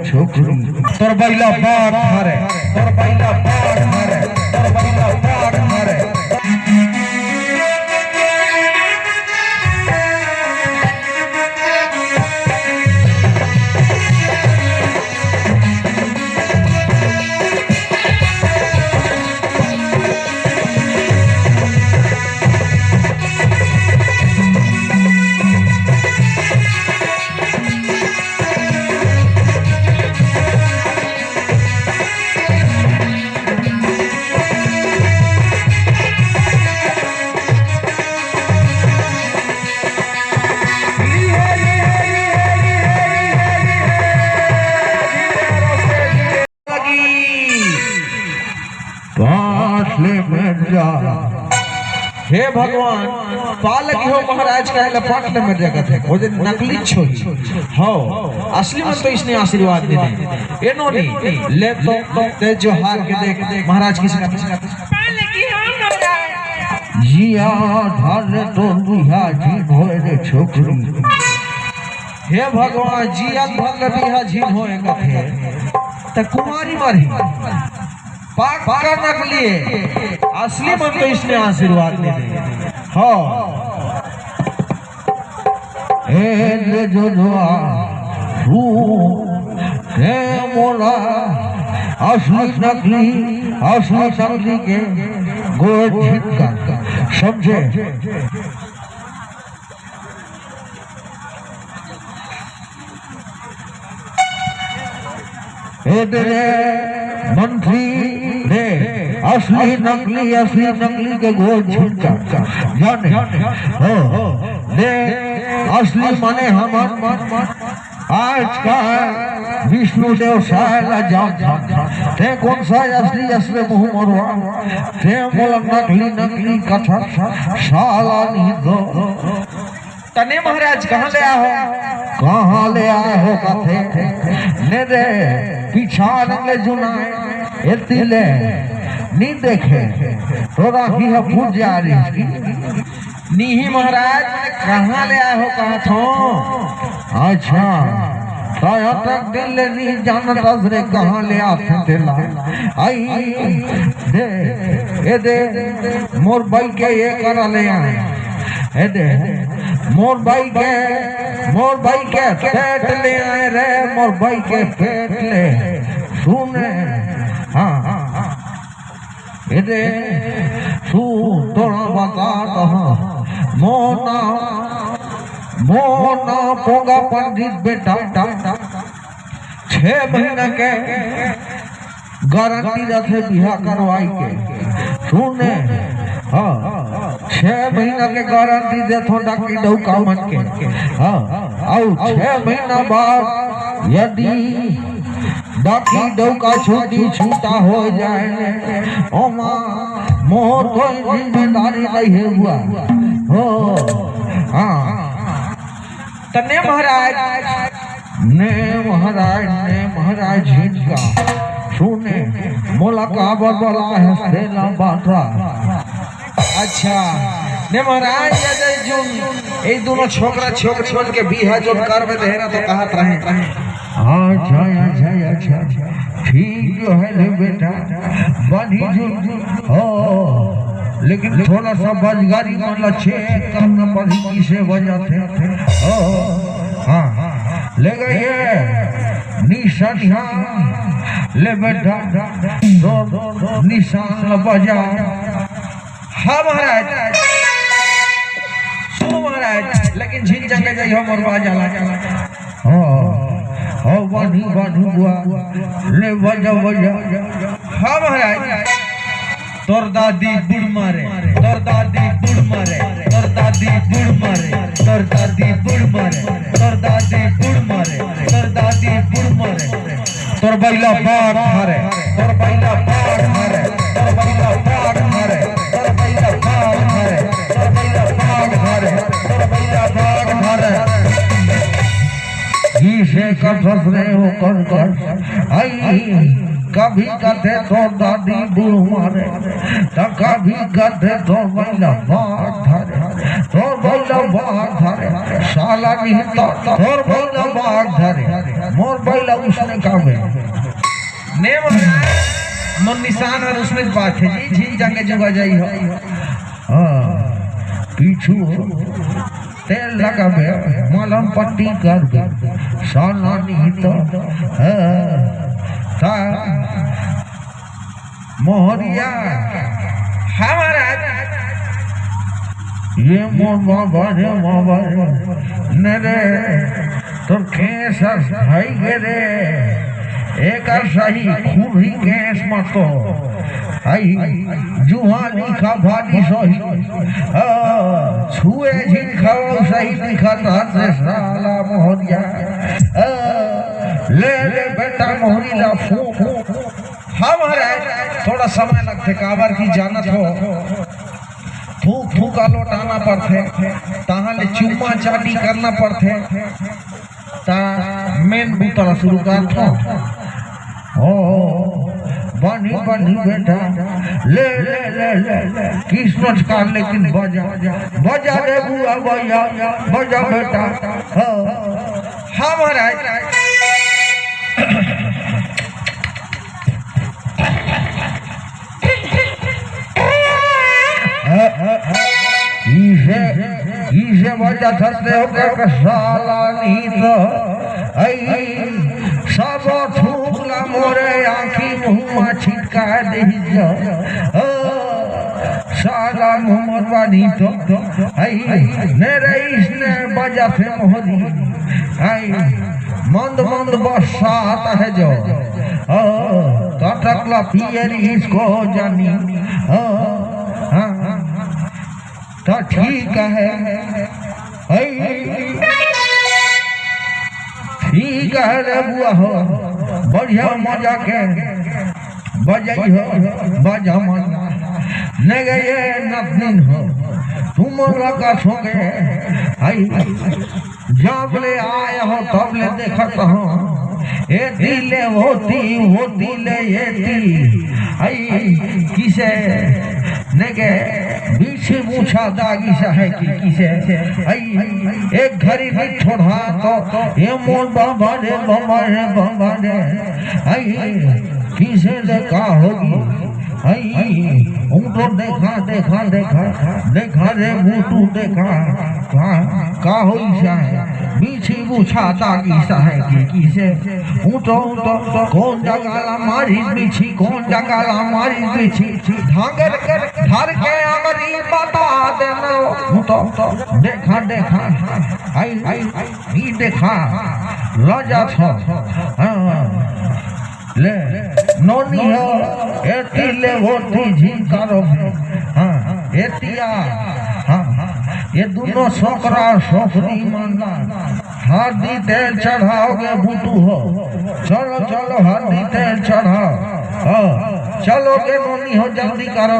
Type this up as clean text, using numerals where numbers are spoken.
छोकरी तोर बैला बाढ़ मारे तोर बैला बाढ़ मारे तोर बैला बाढ़ मारे हे भगवान पालक हो महाराज का लपाट में जगत है वो नकली छोरी हो असली में तो इसने आशीर्वाद देने ये नो नहीं ले तो ते जो हार के देख महाराज किसी का जिया धार तो बिहा जी होए रे छोकरी हे भगवान जिया धार बिहा जी होए कथे त कुमारी मारी पाक करने के लिए असली मन तो इसने आशीर्वाद दे दिया हो ए जो हे मोला असली नकली के गोद छिटका समझे मंत्री रे असली नकली के गोद छिटका जाने हो ले असली माने हम आज का विष्णु देव साला जान ते कौन सा असली मुंह मरवा ते बोला नकली कथा साला नहीं दो तने महाराज कहाँ ले आए हो कथे ने रे पीछा ले जुनाए एतिले नहीं देखे तोरा ही है फूट जा रही नहीं महाराज कहाँ ले आए हो कहा थो अच्छा ताया तक दिल ले नहीं जानता रे कहाँ ले आते तेला आई दे मोर भाई के ये करा ले आए ए दे मोर भाई के पेट ले आए रे मोर भाई के पेट ले सुने हाँ इधे तू थोड़ा बता मोना पोगा पंडित बेटा 6 महीना के गारंटी रखे बिहा करवाई के सुने हाँ 6 महीना के गारंटी दे थो डाकी डौका मन के हाँ और 6 महीना बाद यदि डाकी डौका छोटी छूटा हो जाए ओमा मोर कोई जिम्मेदारी नहीं हुआ हो हाँ तने महाराज झिझका सुने मोला काबर वाला है सेला बाटा अच्छा ने महाराज जो ये दोनों छोकरा छोड़ के बिहा जो करवे देहरा तो कहत रहे अच्छा ठीक जो है ले बेटा बनी जो हो लेकिन थोड़ा सा बजगारी मतलब चेक करना पड़ी किसे वजह थे हाँ ले गए निशान ले बेटा दो निशान बजा हाँ महाराज सुनो महाराज लेकिन झील जंगे जाइए मरवा जाला हाँ बाधू बुआ ले बजा हाँ महाराज तोर दादी बुढ़ मारे तोर दादी बुढ़ मारे तोर दादी बुढ़ मारे तोर दादी बुढ़ मारे तोर दादी बुढ़ मारे तोर दादी बुढ़ मारे तोर बैला बाढ़ मारे तोर बैला बाढ़ मारे तोर बैला बाढ़ मारे तोर बैला बाढ़ मारे तोर बैला बाढ़ मारे तोर बैला बाढ़ मारे से कथस रे हो कर आई कभी कथे तो दादी बूढ़ मारे तो कभी कथे तो बैला बाढ़ धरे तो बैला बाढ़ धरे साल साला नहीं तो तोर बैला बाग धरे मोर बैला उसने कावे ने मन निशान और उसने बात है जी झील जाके जगह जाई हो हाँ पीछू तेल लगावे मलम पट्टी कर दे साला नहीं तो ता मोहरिया हमारा ये मोर बाबा नरे तो केस भाई गे एक सही खूबी केस मतो आई जुहानी का भाली सही छुए झिल खाओ सही दिखाता से साला मोहरिया ले बेटा मोहरी ला फूक हमारा थोड़ा समय लगते काबर की जानत हो थूक थूका लौटाना पड़ते तहाँ ले चुम्मा चाटी करना पड़ते ता मेन बूतरा शुरू करता ओ बनी बनी बेटा ले ले ले ले कृष्ण का लेकिन बजा रे बुआ बजा बेटा हमारा इसे बजा सकते हो क्या साला नहीं तो सब थूकला मोरे आँखी मुँह छिटका दे साला मोहम्मद नहीं तो मेरे इसने बजा थे मोहरी मंद मंद बसा आता है जो कटकला पियर इसको जानी तो ठीक है ठीक है रे बुआ हो बढ़िया मजा के बजाई हो बजा मजा न गए नतनीन हो तुम लगा सोगे जब ले आया हो तब ले देखत हो ए दिले होती ले ये किसे नेगे बीच पूछा दागी सा है कि किसे एक घड़ी भी छोड़ा तो ये मोर बाबा रे किसे देखा होगी तो देखा रे मोटू देखा का हो है बीछी पूछा दागी सा है कि किसे तो कौन जगाला मारी बीछी कौन जगाला मारी बीछी धागर कर धर के अमरी बता देना तो देखा आई देखा राजा था ले नोनी हो एती ले होती झिंकारो हाँ एतिया हाँ ये दोनों छोकरा छोकरी मानना हल्दी तेल चढ़ाओगे बूटू हो चलो हल्दी तेल चढ़ाओ चलोगे नोनी हो जल्दी करो